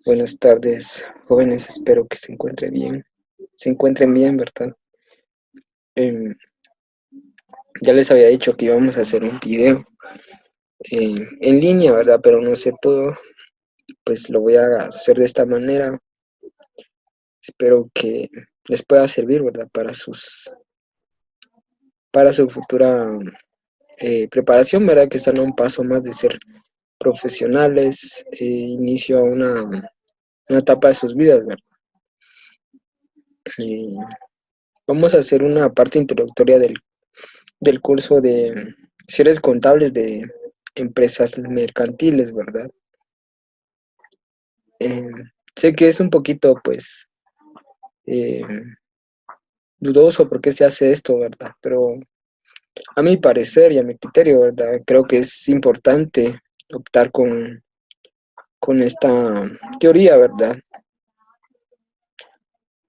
Buenas tardes, jóvenes. Espero que se encuentren bien, ¿verdad? Em, ya les había dicho que íbamos a hacer un video en línea, ¿verdad? Pero no se pudo, pues lo voy a hacer de esta manera. Espero que les pueda servir, ¿verdad? Para su futura preparación, ¿verdad? Que están a un paso más de ser profesionales, inicio a una etapa de sus vidas, ¿verdad? Y vamos a hacer una parte introductoria del curso de cierres contables de empresas mercantiles, ¿verdad? Eh, Sé que es un poquito, pues, eh, dudoso por qué se hace esto, ¿verdad? Pero a mi parecer y a mi criterio, ¿verdad? Creo que es importante optar con esta teoría, ¿verdad?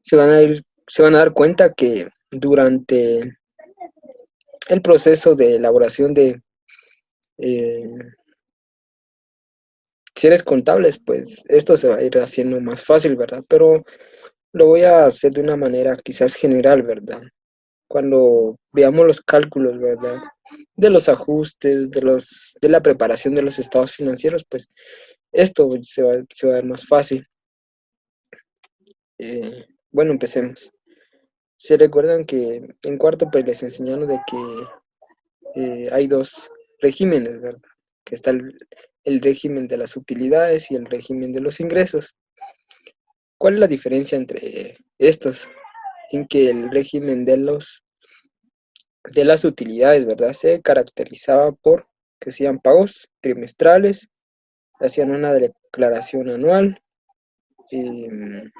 Se van a dar cuenta que durante el proceso de elaboración de eh, cierres contables, pues esto se va a ir haciendo más fácil, ¿verdad? Pero lo voy a hacer de una manera quizás general, ¿verdad? Cuando veamos los cálculos, ¿verdad? De los ajustes, de la preparación de los estados financieros, pues esto se va a ver más fácil. Bueno, empecemos. Se recuerdan que en cuarto pues les enseñaron de que hay dos regímenes, ¿verdad? Que está el régimen de las utilidades y el régimen de los ingresos. ¿Cuál es la diferencia entre estos? En que el régimen de las utilidades, ¿verdad? Se caracterizaba por que hacían pagos trimestrales, hacían una declaración anual eh,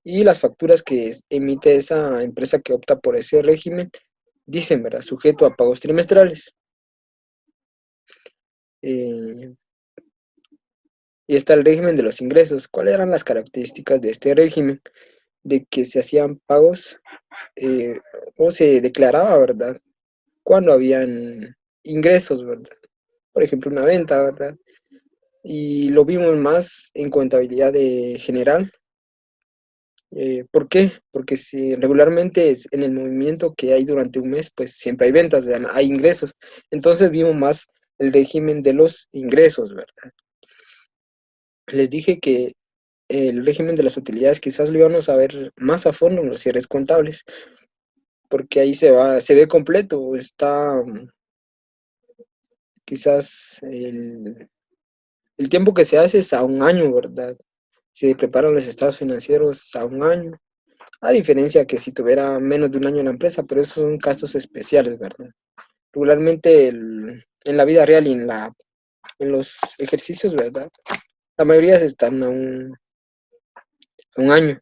y las facturas que emite esa empresa que opta por ese régimen dicen, ¿verdad? Sujeto a pagos trimestrales. Eh, y está el régimen de los ingresos. ¿Cuáles eran las características de este régimen? De que se hacían pagos eh, o se declaraba, ¿verdad? Cuando habían ingresos, ¿verdad? Por ejemplo, una venta, ¿verdad? Y lo vimos más en contabilidad de general. ¿Por qué? Porque si regularmente en el movimiento que hay durante un mes, pues siempre hay ventas, hay ingresos. Entonces vimos más el régimen de los ingresos, ¿verdad? Les dije que el régimen de las utilidades quizás lo íbamos a ver más a fondo en los cierres contables, porque ahí se ve completo, está quizás el tiempo que se hace es a un año, ¿verdad? Se preparan los estados financieros a un año, a diferencia que si tuviera menos de un año en la empresa, pero esos son casos especiales, ¿verdad? Regularmente en la vida real y en los ejercicios, ¿verdad? La mayoría están a un año.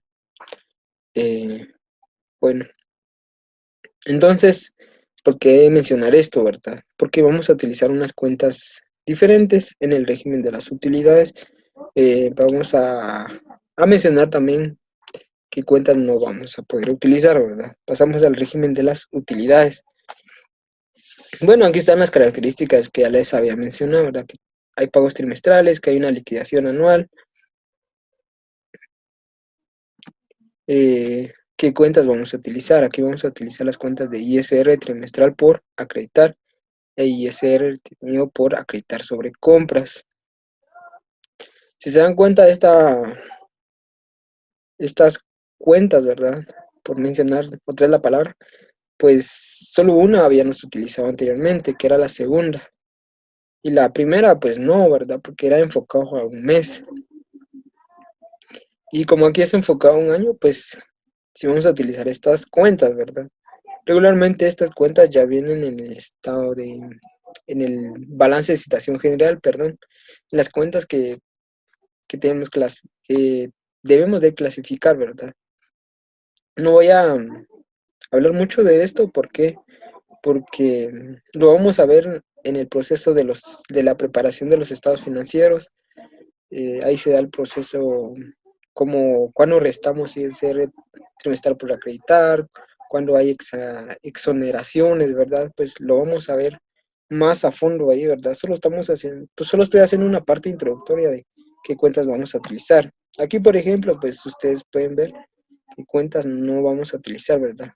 Eh, bueno, entonces, ¿por qué mencionar esto, verdad? Porque vamos a utilizar unas cuentas diferentes en el régimen de las utilidades. Vamos a mencionar también qué cuentas no vamos a poder utilizar, ¿verdad? Pasamos al régimen de las utilidades. Bueno, aquí están las características que ya les había mencionado, ¿verdad? Que hay pagos trimestrales, que hay una liquidación anual. ¿Qué cuentas vamos a utilizar? Aquí vamos a utilizar las cuentas de ISR trimestral por acreditar e ISR tenido por acreditar sobre compras. Si se dan cuenta de estas cuentas, ¿verdad? Por mencionar otra vez la palabra, pues solo una habíamos utilizado anteriormente, que era la segunda. Y la primera, pues no, ¿verdad? Porque era enfocado a un mes. Y como aquí es enfocado a un año, pues si vamos a utilizar estas cuentas, ¿verdad? Regularmente estas cuentas ya vienen en el en el balance de situación general, perdón, en las cuentas que tenemos que debemos de clasificar, ¿verdad? No voy a hablar mucho de esto porque lo vamos a ver en el proceso de la preparación de los estados financieros. Ahí se da el proceso como cuando restamos ISR trimestral por acreditar, cuando hay exoneraciones, ¿verdad? Pues lo vamos a ver más a fondo ahí, ¿verdad? Solo estoy haciendo una parte introductoria de qué cuentas vamos a utilizar. Aquí, por ejemplo, pues ustedes pueden ver qué cuentas no vamos a utilizar, ¿verdad?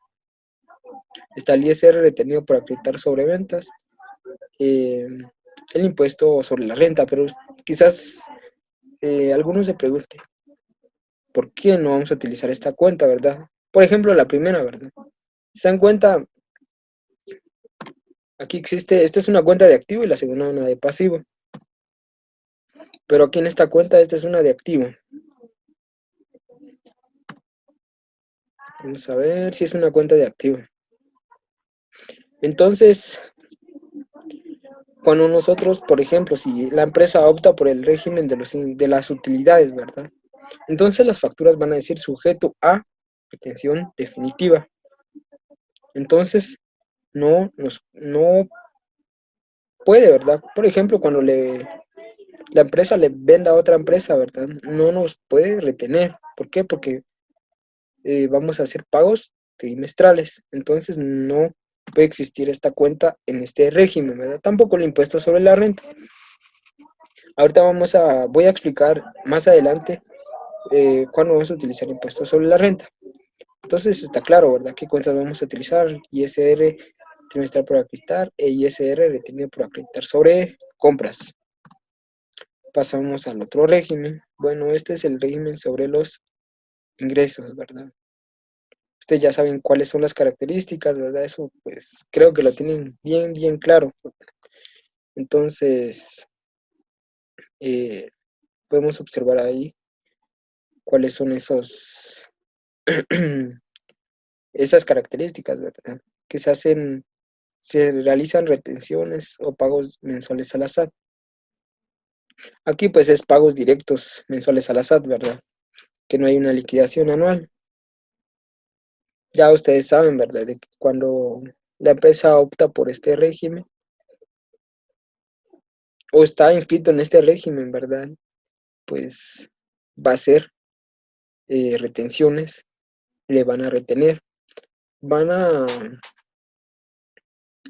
Está el ISR retenido por acreditar sobre ventas, eh, el impuesto sobre la renta, pero quizás algunos se pregunten, ¿por qué no vamos a utilizar esta cuenta, verdad? Por ejemplo, la primera, ¿verdad? Se dan cuenta, aquí existe, esta es una cuenta de activo y la segunda una de pasivo, pero aquí en esta cuenta esta es una de activo. Vamos a ver si es una cuenta de activo. Entonces, cuando nosotros, por ejemplo, si la empresa opta por el régimen de las utilidades, ¿verdad? Entonces las facturas van a decir sujeto a retención definitiva. Entonces, no puede, ¿verdad? Por ejemplo, cuando la empresa le venda a otra empresa, ¿verdad? No nos puede retener. ¿Por qué? Porque vamos a hacer pagos trimestrales. Entonces, no puede existir esta cuenta en este régimen, ¿verdad? Tampoco el impuesto sobre la renta. Ahorita voy a explicar más adelante cuándo vamos a utilizar impuestos sobre la renta. Entonces está claro, ¿verdad? ¿Qué cuentas vamos a utilizar? ISR trimestral por acreditar e ISR retenido por acreditar sobre compras. Pasamos al otro régimen. Bueno, este es el régimen sobre los ingresos, ¿verdad? Ustedes ya saben cuáles son las características, ¿verdad? Eso pues creo que lo tienen bien, bien claro. Entonces, eh, podemos observar ahí cuáles son esas características, ¿verdad? Que se realizan retenciones o pagos mensuales a la SAT. Aquí pues es pagos directos mensuales a la SAT, ¿verdad? Que no hay una liquidación anual. Ya ustedes saben, ¿verdad? De que cuando la empresa opta por este régimen o está inscrito en este régimen, ¿verdad? Pues va a ser retenciones, le van a retener, van a,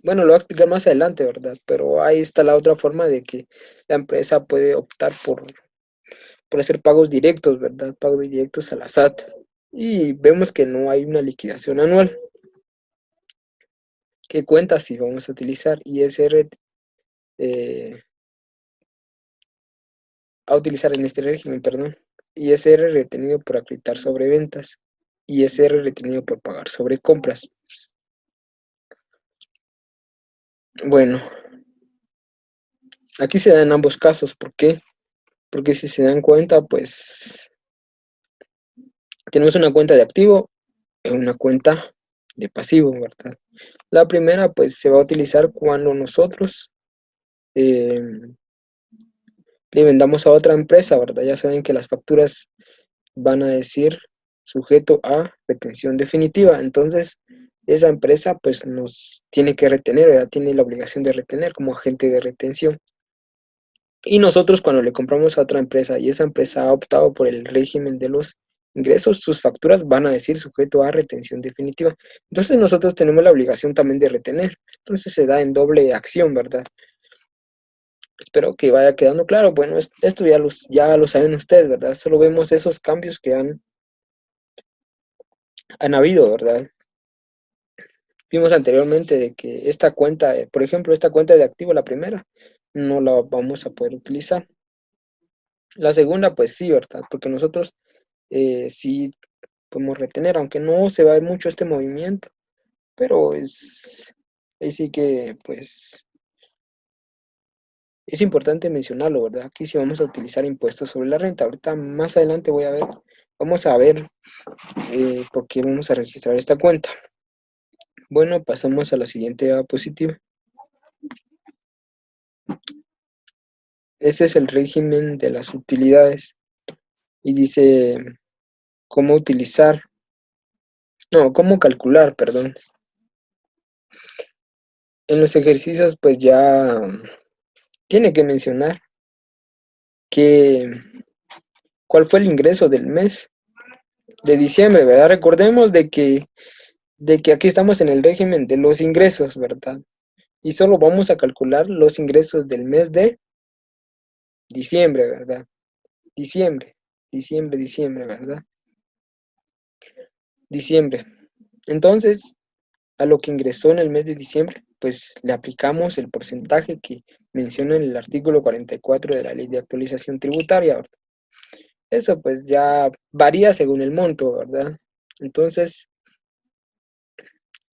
bueno, lo voy a explicar más adelante, ¿verdad? Pero ahí está la otra forma de que la empresa puede optar por hacer pagos directos, ¿verdad? Pagos directos a la SAT. Y vemos que no hay una liquidación anual. ¿Qué cuentas si vamos a utilizar? ISR a utilizar en este régimen, perdón. ISR retenido por acreditar sobre ventas. ISR retenido por pagar sobre compras. Bueno, aquí se dan ambos casos. ¿Por qué? Porque si se dan cuenta, pues tenemos una cuenta de activo y una cuenta de pasivo, ¿verdad? La primera, pues se va a utilizar cuando nosotros eh, le vendamos a otra empresa, ¿verdad? Ya saben que las facturas van a decir sujeto a retención definitiva. Entonces, esa empresa pues nos tiene que retener, ¿verdad? Tiene la obligación de retener como agente de retención. Y nosotros cuando le compramos a otra empresa y esa empresa ha optado por el régimen de los ingresos, sus facturas van a decir sujeto a retención definitiva. Entonces nosotros tenemos la obligación también de retener. Entonces se da en doble acción, ¿verdad? Espero que vaya quedando claro. Bueno, esto ya lo saben ustedes, ¿verdad? Solo vemos esos cambios que han habido, ¿verdad? Vimos anteriormente de que esta cuenta, por ejemplo, esta cuenta de activo, la primera, no la vamos a poder utilizar. La segunda, pues sí, ¿verdad? Porque nosotros sí podemos retener, aunque no se va a ver mucho este movimiento, pero ahí sí que, pues, es importante mencionarlo, ¿verdad? Aquí sí vamos a utilizar impuestos sobre la renta. Ahorita más adelante vamos a ver por qué vamos a registrar esta cuenta. Bueno, pasamos a la siguiente diapositiva. Ese es el régimen de las utilidades y dice cómo utilizar, no, cómo calcular, perdón. En los ejercicios pues ya tiene que mencionar que cuál fue el ingreso del mes de diciembre, ¿verdad? Recordemos de que aquí estamos en el régimen de los ingresos, ¿verdad? Y solo vamos a calcular los ingresos del mes de diciembre, ¿verdad? diciembre, diciembre, ¿verdad? Diciembre. Entonces, a lo que ingresó en el mes de diciembre, pues le aplicamos el porcentaje que menciona en el artículo 44 de la Ley de Actualización Tributaria, ¿verdad? Eso pues ya varía según el monto, ¿verdad? Entonces,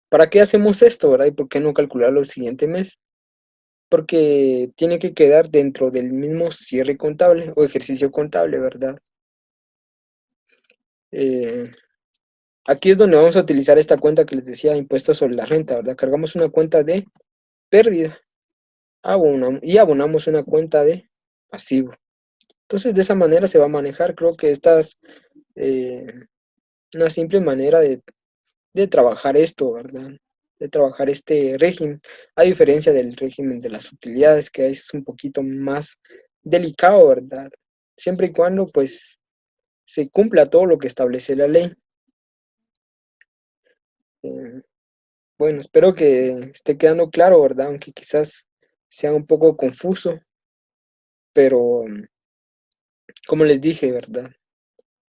¿para qué hacemos esto, verdad? ¿Y por qué no calcularlo el siguiente mes? Porque tiene que quedar dentro del mismo cierre contable o ejercicio contable, ¿verdad? Eh, Aquí es donde vamos a utilizar esta cuenta que les decía, impuestos sobre la renta, ¿verdad? Cargamos una cuenta de pérdida y abonamos una cuenta de pasivo. Entonces, de esa manera se va a manejar. Creo que esta es eh, una simple manera de trabajar esto, ¿verdad? De trabajar este régimen, a diferencia del régimen de las utilidades, que es un poquito más delicado, ¿verdad? Siempre y cuando, pues, se cumpla todo lo que establece la ley. Eh, bueno, espero que esté quedando claro, ¿verdad? Aunque quizás sea un poco confuso, pero como les dije, ¿verdad?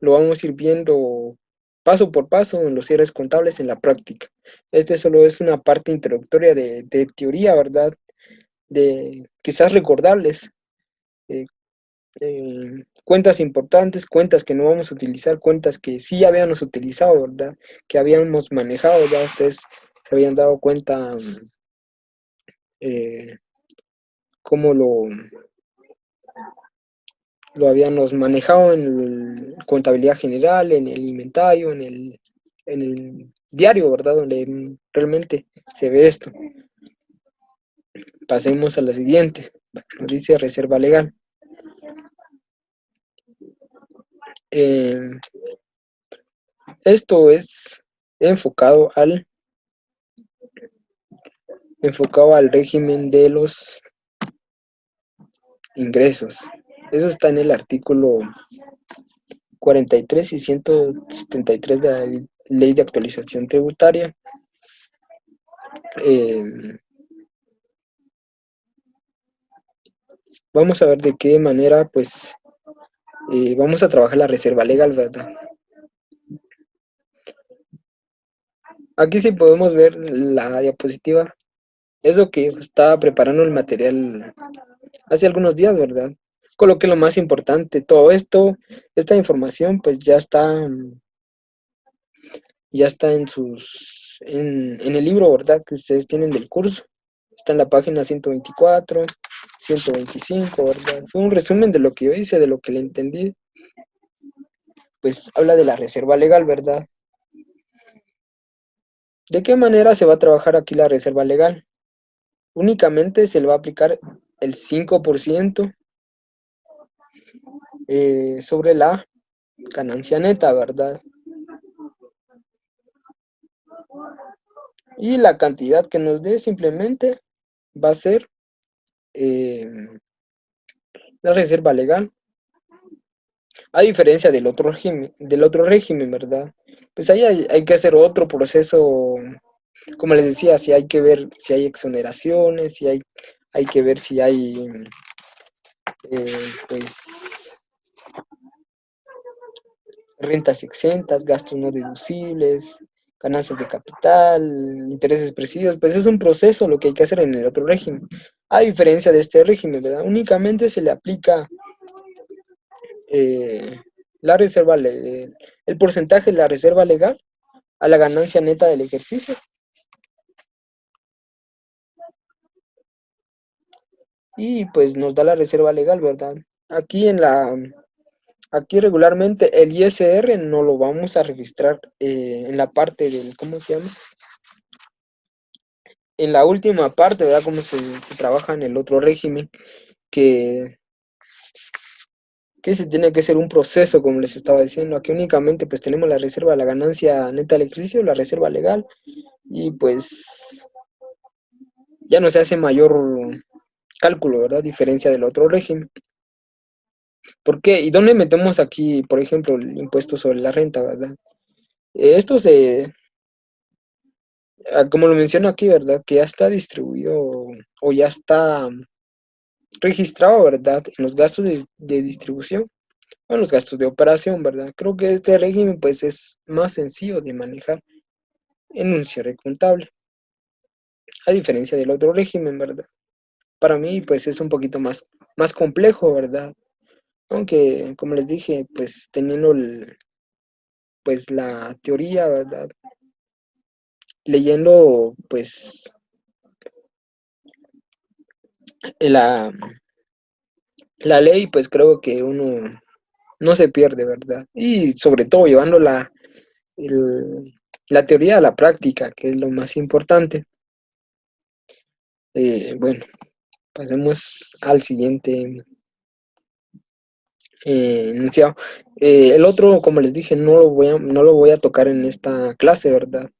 Lo vamos a ir viendo paso por paso en los cierres contables en la práctica. Este solo es una parte introductoria de teoría, ¿verdad? De quizás recordarles eh, cuentas importantes, cuentas que no vamos a utilizar, cuentas que sí habíamos utilizado, ¿verdad? Que habíamos manejado, ya ustedes se habían dado cuenta eh, cómo lo habíamos manejado en contabilidad general, en el inventario, en el diario, ¿verdad? Donde realmente se ve esto. Pasemos a la siguiente. Nos dice reserva legal. Eh, Esto es enfocado enfocado al régimen de los ingresos. Eso está en el artículo 43 y 173 de la Ley de Actualización Tributaria. Eh, Vamos a ver de qué manera, pues, vamos a trabajar la reserva legal, ¿verdad? Aquí sí podemos ver la diapositiva. Eso que estaba preparando el material hace algunos días, ¿verdad? Coloqué lo más importante, todo esto, esta información, pues ya está en el libro, ¿verdad? Que ustedes tienen del curso. Está en la página 124, 125, ¿verdad? Fue un resumen de lo que yo hice, de lo que le entendí. Pues habla de la reserva legal, ¿verdad? ¿De qué manera se va a trabajar aquí la reserva legal? Únicamente se le va a aplicar el 5% sobre la ganancia neta, ¿verdad? Y la cantidad que nos dé simplemente va a ser eh, la reserva legal, a diferencia del otro régimen, ¿verdad? Pues ahí hay que hacer otro proceso, como les decía, si hay que ver si hay exoneraciones, si hay que ver si hay, pues, rentas exentas, gastos no deducibles, ganancias de capital, intereses expresivos, pues es un proceso lo que hay que hacer en el otro régimen. A diferencia de este régimen, ¿verdad? Únicamente se le aplica eh, la reserva, el porcentaje de la reserva legal a la ganancia neta del ejercicio. Y pues nos da la reserva legal, ¿verdad? Aquí aquí regularmente el ISR no lo vamos a registrar en la parte del, ¿cómo se llama? En la última parte, ¿verdad? Cómo se trabaja en el otro régimen, que, que se tiene que ser un proceso, como les estaba diciendo. Aquí únicamente pues tenemos la reserva, la ganancia neta del ejercicio, la reserva legal, y pues ya no se hace mayor cálculo, ¿verdad? Diferencia del otro régimen. ¿Por qué? ¿Y dónde metemos aquí, por ejemplo, el impuesto sobre la renta, ¿verdad? Esto como lo menciono aquí, ¿verdad? Que ya está distribuido o ya está registrado, ¿verdad? En los gastos de distribución. Bueno, los gastos de operación, ¿verdad? Creo que este régimen pues es más sencillo de manejar en un cierre contable, a diferencia del otro régimen, ¿verdad? Para mí pues es un poquito más complejo, ¿verdad? Aunque, como les dije, pues teniendo pues la teoría, ¿verdad? Leyendo pues la, la ley, pues creo que uno no se pierde, ¿verdad? Y sobre todo llevando el- la teoría a la práctica, que es lo más importante. Bueno, pasemos al siguiente enunciado. El otro, como les dije, no lo voy a tocar en esta clase, ¿verdad?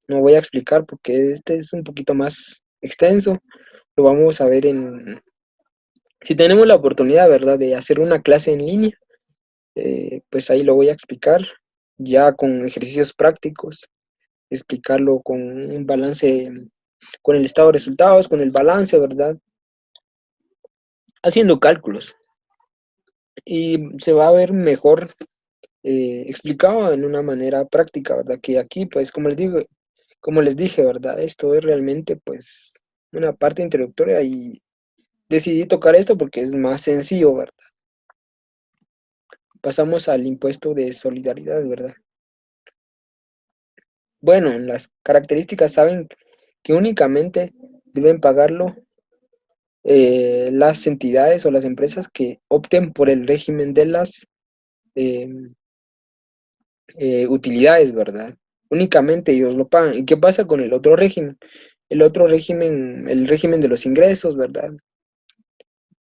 No voy a explicar porque este es un poquito más extenso. Lo vamos a ver si tenemos la oportunidad, ¿verdad?, de hacer una clase en línea, pues ahí lo voy a explicar ya con ejercicios prácticos, explicarlo con un balance, con el estado de resultados, con el balance, ¿verdad? Haciendo cálculos. Y se va a ver mejor explicado en una manera práctica, ¿verdad? Que aquí, pues, como les dije, ¿verdad? Esto es realmente, pues, una parte introductoria y decidí tocar esto porque es más sencillo, ¿verdad? Pasamos al impuesto de solidaridad, ¿verdad? Bueno, en las características saben que únicamente deben pagarlo las entidades o las empresas que opten por el régimen de las eh, utilidades, ¿verdad? Únicamente ellos lo pagan. ¿Y qué pasa con el otro régimen? El otro régimen, el régimen de los ingresos, ¿verdad?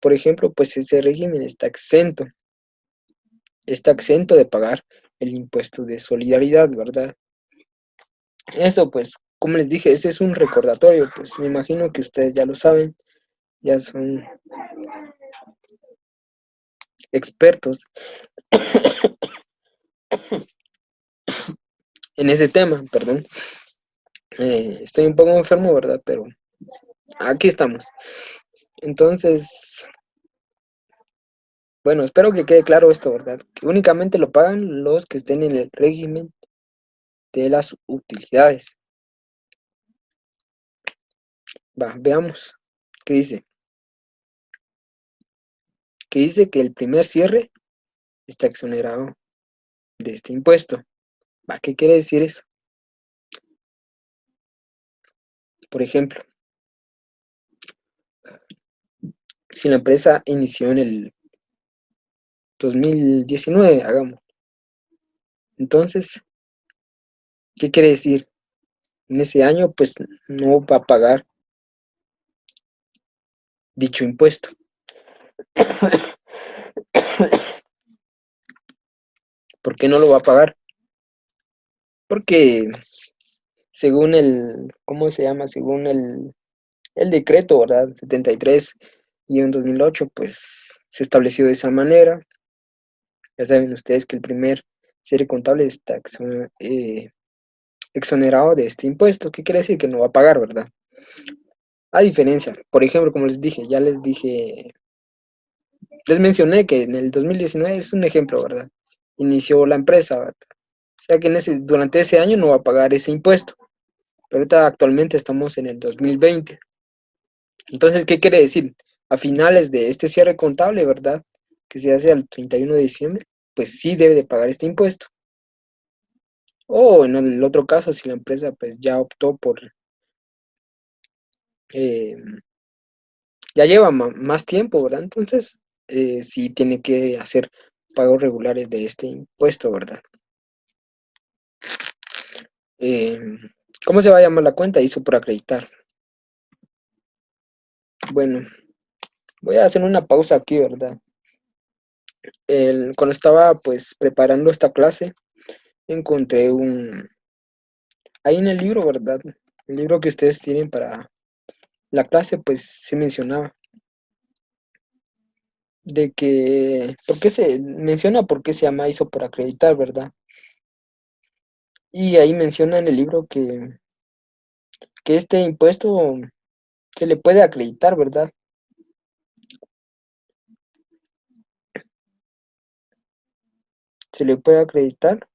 Por ejemplo, pues ese régimen está exento de pagar el impuesto de solidaridad, ¿verdad? Eso, pues, como les dije, ese es un recordatorio, pues me imagino que ustedes ya lo saben, ya son expertos en ese tema, perdón. Estoy un poco enfermo, ¿verdad? Pero aquí estamos. Entonces, bueno, espero que quede claro esto, ¿verdad? Que únicamente lo pagan los que estén en el régimen de las utilidades. Va, veamos. ¿Qué dice? Que dice que el primer cierre está exonerado de este impuesto. ¿Va? ¿Qué quiere decir eso? Por ejemplo, si la empresa inició en el 2019, hagamos. Entonces, ¿qué quiere decir? En ese año, pues no va a pagar dicho impuesto. ¿Por qué no lo va a pagar? Porque según ¿cómo se llama? Según el decreto, ¿verdad? 73/2008, pues se estableció de esa manera. Ya saben ustedes que el primer cierre contable está exonerado de este impuesto. ¿Qué quiere decir? Que no va a pagar, ¿verdad? A diferencia, por ejemplo, como les dije, les mencioné que en el 2019 es un ejemplo, ¿verdad? Inició la empresa, ¿verdad? O sea que durante ese año no va a pagar ese impuesto. Pero ahorita actualmente estamos en el 2020. Entonces, ¿qué quiere decir? A finales de este cierre contable, ¿verdad? Que se hace al 31 de diciembre, pues sí debe de pagar este impuesto. O en el otro caso, si la empresa pues ya optó eh, ya lleva más tiempo, ¿verdad? Entonces, sí tiene que hacer pagos regulares de este impuesto, ¿verdad? Eh, ¿Cómo se va a llamar la cuenta? Hizo por acreditar. Bueno, voy a hacer una pausa aquí, ¿verdad? Cuando estaba pues preparando esta clase, encontré ahí en el libro, ¿verdad? El libro que ustedes tienen para la clase, pues se mencionaba de que, por qué se llama ISO por acreditar, ¿verdad? Y ahí menciona en el libro que este impuesto se le puede acreditar, ¿verdad? se le puede acreditar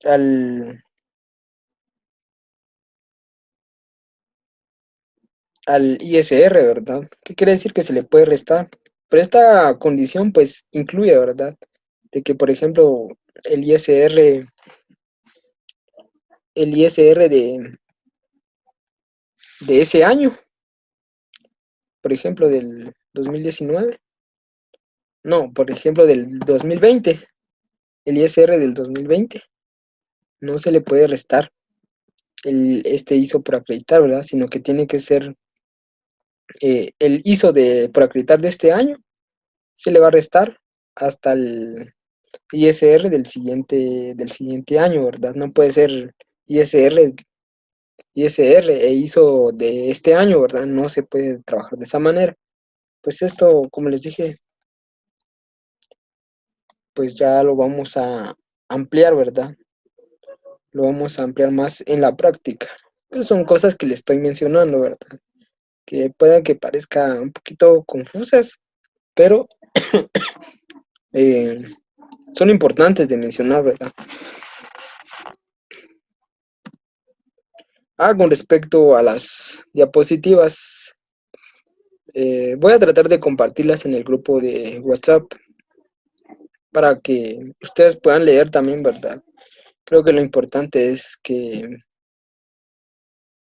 al, al ISR, ¿verdad? ¿Qué quiere decir que se le puede restar? Pero esta condición pues incluye, ¿verdad? De que, por ejemplo, el ISR, el ISR de ese año, por ejemplo, del 2019, no, por ejemplo, del 2020, el ISR del 2020, no se le puede restar este ISO por acreditar, ¿verdad? Sino que tiene que ser el ISO por acreditar de este año, se le va a restar hasta el ISR del siguiente año, ¿verdad? No puede ser ISR, ISR e ISO de este año, ¿verdad? No se puede trabajar de esa manera. Pues esto, como les dije, pues ya lo vamos a ampliar, ¿verdad? Lo vamos a ampliar más en la práctica. Pero son cosas que le estoy mencionando, ¿verdad? Que pueda que parezca un poquito confusas, pero eh, son importantes de mencionar, ¿verdad? Con respecto a las diapositivas, voy a tratar de compartirlas en el grupo de WhatsApp para que ustedes puedan leer también, ¿verdad? Creo que lo importante es que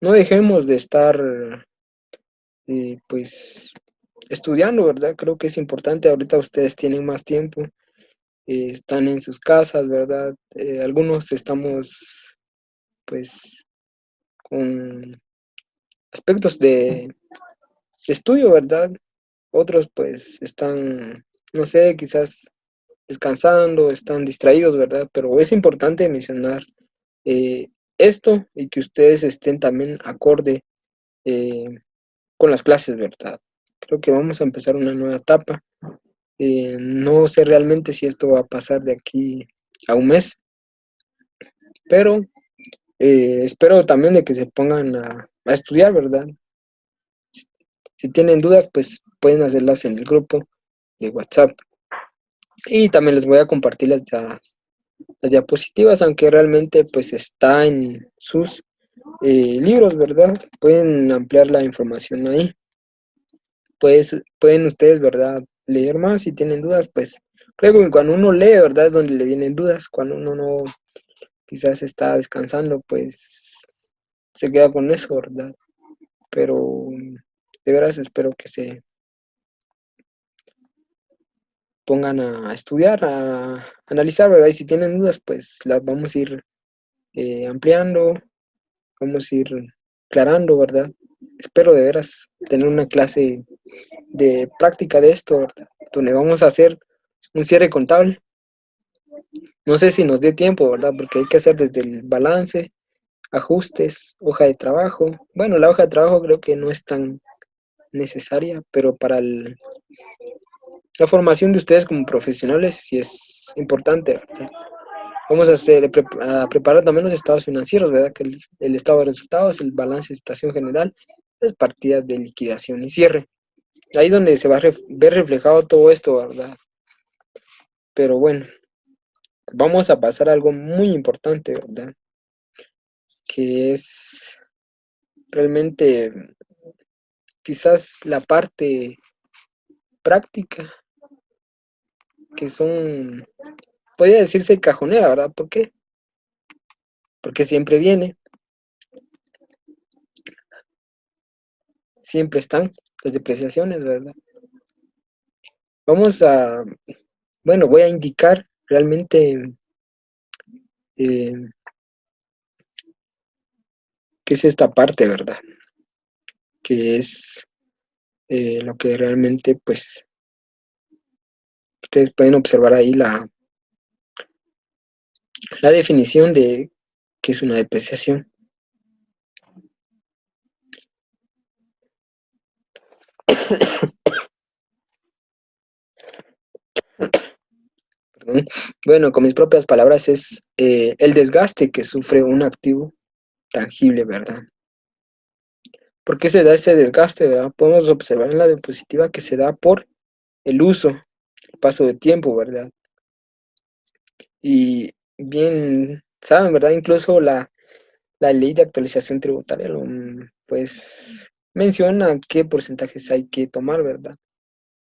no dejemos de estar, pues, estudiando, ¿verdad? Creo que es importante. Ahorita ustedes tienen más tiempo, están en sus casas, ¿verdad? Algunos estamos, pues, con aspectos de estudio, ¿verdad? Otros, pues, están, no sé, quizás descansando, están distraídos, ¿verdad? Pero es importante mencionar eh, esto y que ustedes estén también acorde eh, con las clases, ¿verdad? Creo que vamos a empezar una nueva etapa. No sé realmente si esto va a pasar de aquí a un mes, pero espero también de que se pongan a estudiar, ¿verdad? Si tienen dudas, pues pueden hacerlas en el grupo de WhatsApp. Y también les voy a compartir las diapositivas, aunque realmente pues está en sus libros, ¿verdad? Pueden ampliar la información ahí. Pueden ustedes, ¿verdad? Leer más si tienen dudas, pues creo que cuando uno lee, ¿verdad? Es donde le vienen dudas. Cuando uno no quizás está descansando, pues se queda con eso, ¿verdad? Pero de veras espero que se pongan a estudiar, a analizar, ¿verdad? Y si tienen dudas, pues las vamos a ir ampliando, vamos a ir aclarando, ¿verdad? Espero de veras tener una clase de práctica de esto, ¿verdad? Donde vamos a hacer un cierre contable. No sé si nos dé tiempo, ¿verdad? Porque hay que hacer desde el balance, ajustes, hoja de trabajo. Bueno, la hoja de trabajo creo que no es tan necesaria, pero para la formación de ustedes como profesionales sí es importante, ¿verdad? Vamos a a preparar también los estados financieros, ¿verdad? Que el estado de resultados, el balance de situación general, las partidas de liquidación y cierre. Ahí es donde se va a ver reflejado todo esto, ¿verdad? Pero bueno, vamos a pasar a algo muy importante, ¿verdad? Que es realmente quizás la parte práctica, que son, podría decirse cajonera, ¿verdad? ¿Por qué? Porque siempre viene, siempre están las depreciaciones, ¿verdad? Vamos a, bueno, voy a indicar realmente eh, qué es esta parte, ¿verdad? Que es lo que realmente, pues, ustedes pueden observar ahí la definición de qué es una depreciación. Perdón. Bueno, con mis propias palabras es el desgaste que sufre un activo tangible, ¿verdad? ¿Por qué se da ese desgaste, verdad? Podemos observar en la diapositiva que se da por el uso. el paso de tiempo, ¿verdad? Y bien, saben, ¿verdad? Incluso la ley de actualización tributaria, pues menciona qué porcentajes hay que tomar, ¿verdad?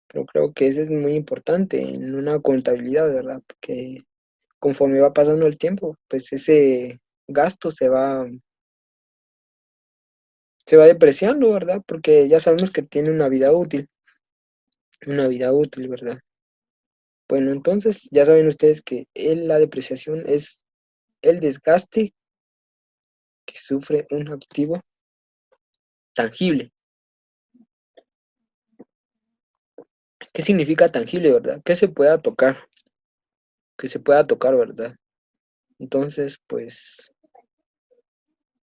Pero creo que eso es muy importante en una contabilidad, ¿verdad? Porque conforme va pasando el tiempo, pues ese gasto se va depreciando, ¿verdad? Porque ya sabemos que tiene una vida útil, ¿verdad? Bueno, entonces ya saben ustedes que la depreciación es el desgaste que sufre un activo tangible. ¿Qué significa tangible, verdad? Que se pueda tocar, ¿verdad? Entonces, pues,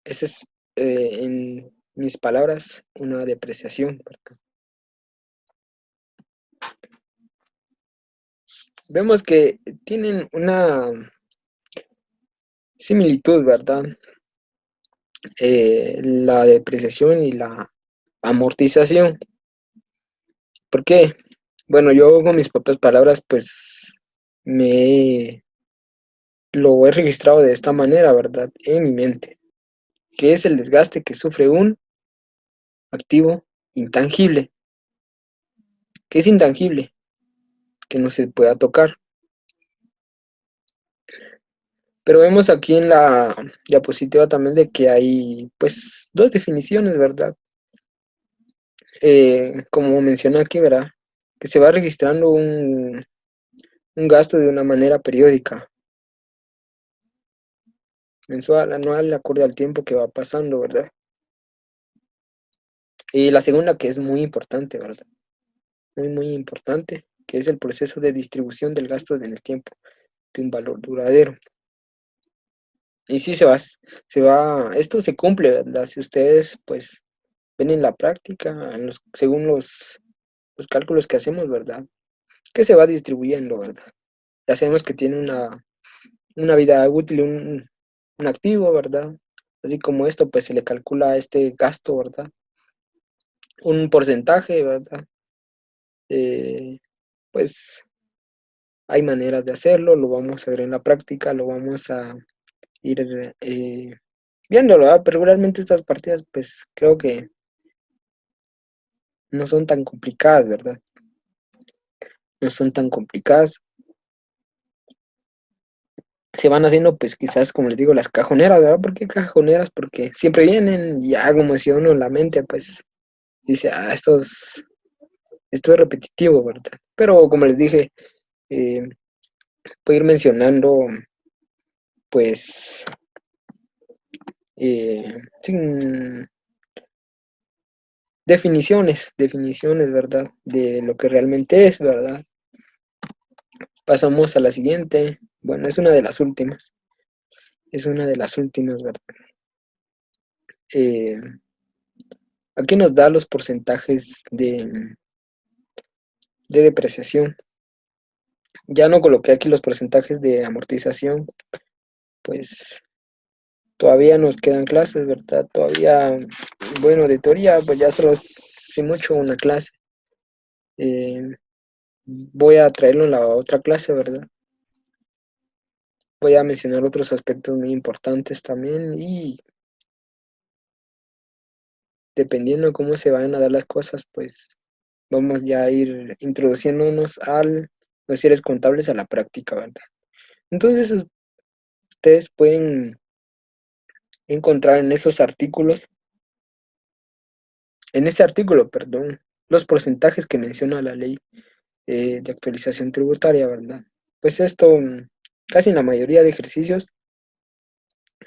ese es, en mis palabras, una depreciación, ¿verdad? Vemos que tienen una similitud, ¿verdad? La depreciación y la amortización. ¿Por qué? Bueno, yo con mis propias palabras, pues, me lo he registrado de esta manera, ¿verdad? En mi mente, que es el desgaste que sufre un activo intangible, que es intangible, que no se pueda tocar. Pero vemos aquí en la diapositiva también de que hay, pues, dos definiciones, ¿verdad? Como menciona aquí, ¿verdad? Que se va registrando un gasto de una manera periódica, mensual, anual, acorde al tiempo que va pasando, ¿verdad? Y la segunda, que es muy importante, ¿verdad? Muy, muy importante, que es el proceso de distribución del gasto en el tiempo, de un valor duradero. Y sí esto se cumple, ¿verdad? Si ustedes, pues, ven en la práctica, según los cálculos que hacemos, ¿verdad? Que se va distribuyendo, ¿verdad? Ya sabemos que tiene una vida útil, un activo, ¿verdad? Así como esto, pues se le calcula este gasto, ¿verdad? Un porcentaje, ¿verdad? Eh, pues hay maneras de hacerlo, lo vamos a ver en la práctica, lo vamos a ir viéndolo, ¿verdad? Pero realmente estas partidas, pues creo que no son tan complicadas, ¿verdad? No son tan complicadas. Se van haciendo, pues quizás, como les digo, las cajoneras, ¿verdad? ¿Por qué cajoneras? Porque siempre vienen y ya como si uno en la mente, pues, dice, esto es repetitivo, ¿verdad? Pero como les dije, eh, puedo ir mencionando, pues, sin definiciones, ¿verdad? De lo que realmente es, ¿verdad? Pasamos a la siguiente. Bueno, es una de las últimas, ¿verdad? Eh, Aquí nos da los porcentajes de depreciación. Ya no coloqué aquí los porcentajes de amortización, pues todavía nos quedan clases, ¿verdad? Todavía, bueno, de teoría, pues ya solo sé mucho una clase. Eh, Voy a traerlo en la otra clase, ¿verdad? Voy a mencionar otros aspectos muy importantes también y dependiendo de cómo se vayan a dar las cosas, pues vamos ya a ir introduciéndonos los cierres contables a la práctica, ¿verdad? Entonces ustedes pueden encontrar en ese artículo, perdón, los porcentajes que menciona la ley de actualización tributaria, ¿verdad? Pues esto, casi en la mayoría de ejercicios,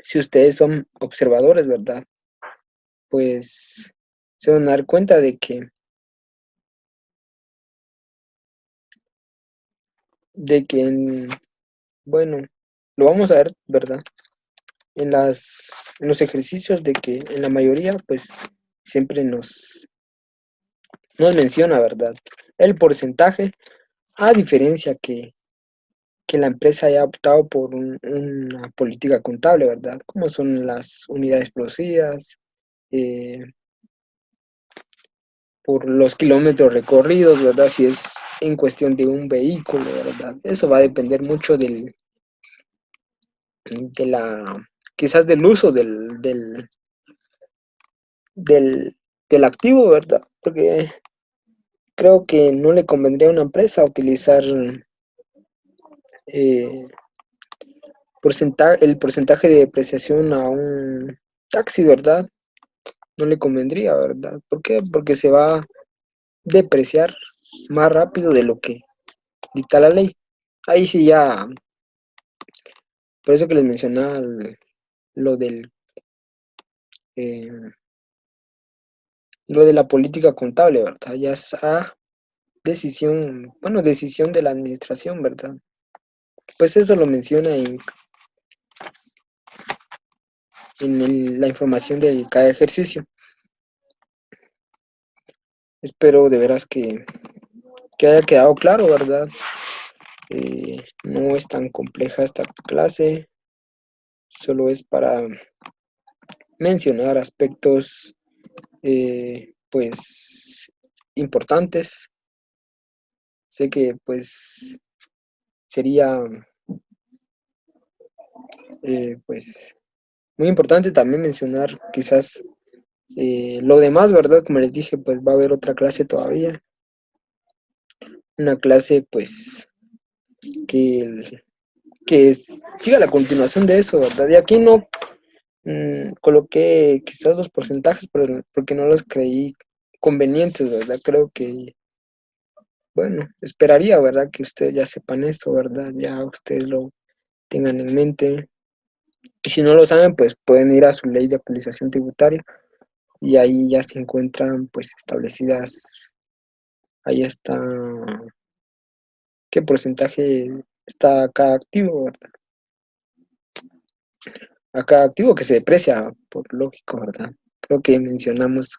si ustedes son observadores, ¿verdad? Pues se van a dar cuenta de que bueno, lo vamos a ver, ¿verdad? En los ejercicios de que en la mayoría, pues siempre nos menciona, ¿verdad? El porcentaje, a diferencia que la empresa haya optado por una política contable, ¿verdad? Como son las unidades producidas, eh, por los kilómetros recorridos, ¿verdad? Si es en cuestión de un vehículo, ¿verdad? Eso va a depender mucho de la, quizás del uso del, del activo, ¿verdad? Porque creo que no le convendría a una empresa utilizar eh, el porcentaje de depreciación a un taxi, ¿verdad? No le convendría, ¿verdad? ¿Por qué? Porque se va a depreciar más rápido de lo que dicta la ley. Ahí sí ya, por eso que les mencionaba lo del eh, lo de la política contable, ¿verdad? Ya es a decisión, bueno, decisión de la administración, ¿verdad? Pues eso lo menciona la información de cada ejercicio. Espero de veras que haya quedado claro, ¿verdad? No es tan compleja esta clase, solo es para mencionar aspectos, pues, importantes. Sé que, pues, sería, pues, muy importante también mencionar quizás lo demás, ¿verdad? Como les dije, pues va a haber otra clase todavía. Una clase, pues, que, siga la continuación de eso, ¿verdad? Y aquí no coloqué quizás los porcentajes porque no los creí convenientes, ¿verdad? Creo que, bueno, esperaría, ¿verdad? Que ustedes ya sepan esto, ¿verdad? Ya ustedes lo tengan en mente. Y si no lo saben, pues pueden ir a su ley de actualización tributaria y ahí ya se encuentran, pues, establecidas, ahí está qué porcentaje está cada activo, ¿verdad? A cada activo que se deprecia, por lógico, ¿verdad? Creo que mencionamos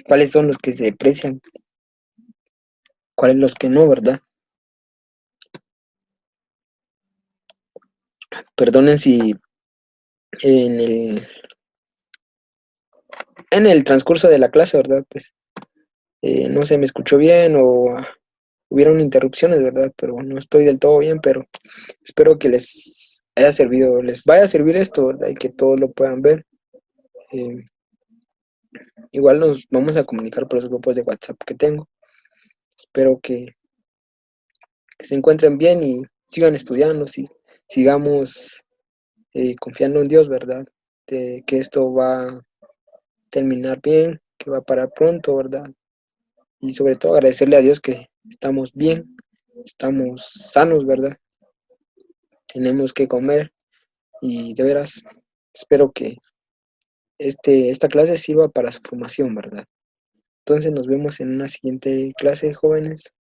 cuáles son los que se deprecian, cuáles los que no, ¿verdad? Perdonen si en el transcurso de la clase, ¿verdad? Pues no se me escuchó bien o hubieron interrupciones, ¿verdad? Pero no estoy del todo bien, pero espero que les haya servido, les vaya a servir esto, ¿verdad? Y que todos lo puedan ver. Eh, Igual nos vamos a comunicar por los grupos de WhatsApp que tengo. Espero que se encuentren bien y sigan estudiando, sigamos confiando en Dios, ¿verdad? De que esto va a terminar bien, que va a parar pronto, ¿verdad? Y sobre todo agradecerle a Dios que estamos bien, estamos sanos, ¿verdad? Tenemos que comer y de veras espero que esta clase sirva para su formación, ¿verdad? Entonces nos vemos en una siguiente clase, jóvenes.